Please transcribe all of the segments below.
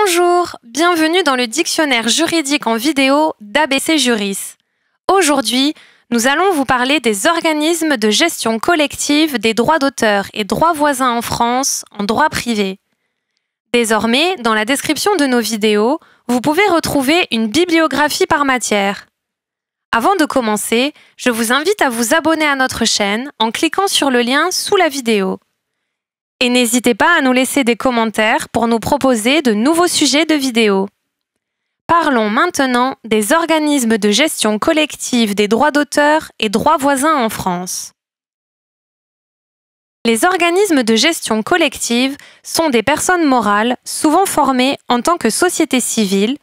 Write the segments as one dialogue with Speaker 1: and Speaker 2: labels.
Speaker 1: Bonjour, bienvenue dans le dictionnaire juridique en vidéo d'ABC Juris. Aujourd'hui, nous allons vous parler des organismes de gestion collective des droits d'auteur et droits voisins en France en droit privé. Désormais, dans la description de nos vidéos, vous pouvez retrouver une bibliographie par matière. Avant de commencer, je vous invite à vous abonner à notre chaîne en cliquant sur le lien sous la vidéo. Et n'hésitez pas à nous laisser des commentaires pour nous proposer de nouveaux sujets de vidéos. Parlons maintenant des organismes de gestion collective des droits d'auteur et droits voisins en France. Les organismes de gestion collective sont des personnes morales souvent formées en tant que société civile,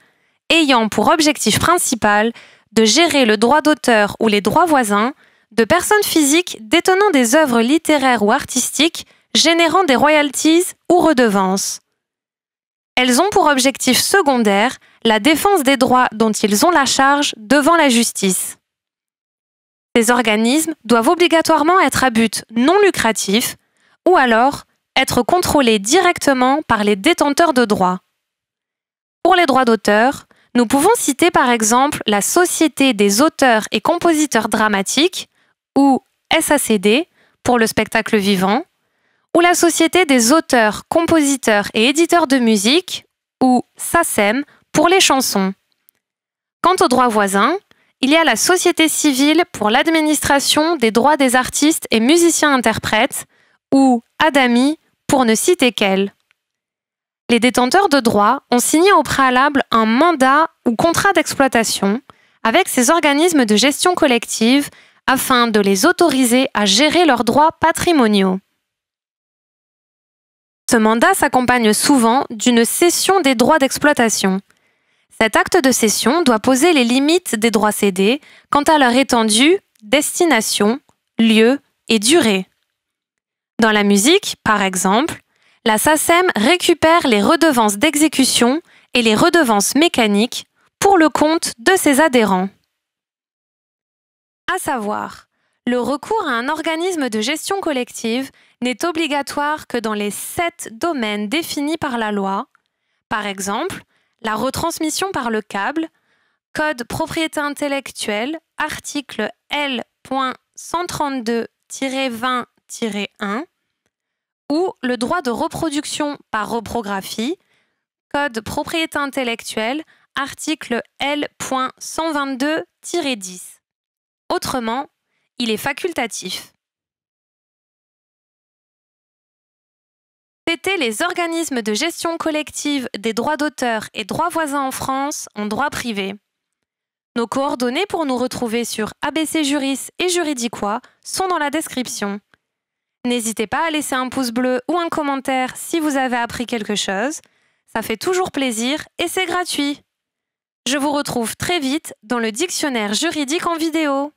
Speaker 1: ayant pour objectif principal de gérer le droit d'auteur ou les droits voisins de personnes physiques détenant des œuvres littéraires ou artistiques générant des royalties ou redevances. Elles ont pour objectif secondaire la défense des droits dont ils ont la charge devant la justice. Ces organismes doivent obligatoirement être à but non lucratif ou alors être contrôlés directement par les détenteurs de droits. Pour les droits d'auteur, nous pouvons citer par exemple la Société des auteurs et compositeurs dramatiques, ou SACD pour le spectacle vivant, ou la Société des auteurs, compositeurs et éditeurs de musique, ou SACEM, pour les chansons. Quant aux droits voisins, il y a la Société civile pour l'administration des droits des artistes et musiciens-interprètes, ou ADAMI, pour ne citer qu'elle. Les détenteurs de droits ont signé au préalable un mandat ou contrat d'exploitation avec ces organismes de gestion collective afin de les autoriser à gérer leurs droits patrimoniaux. Ce mandat s'accompagne souvent d'une cession des droits d'exploitation. Cet acte de cession doit poser les limites des droits cédés quant à leur étendue, destination, lieu et durée. Dans la musique, par exemple, la SACEM récupère les redevances d'exécution et les redevances mécaniques pour le compte de ses adhérents. À savoir, le recours à un organisme de gestion collective n'est obligatoire que dans les 7 domaines définis par la loi, par exemple, la retransmission par le câble, Code propriété intellectuelle, article L.132-20-1, ou le droit de reproduction par reprographie, Code propriété intellectuelle, article L.122-10. Autrement, il est facultatif. C'était les organismes de gestion collective des droits d'auteur et droits voisins en France en droit privé. Nos coordonnées pour nous retrouver sur ABC Juris et Juridiquois sont dans la description. N'hésitez pas à laisser un pouce bleu ou un commentaire si vous avez appris quelque chose. Ça fait toujours plaisir et c'est gratuit. Je vous retrouve très vite dans le dictionnaire juridique en vidéo.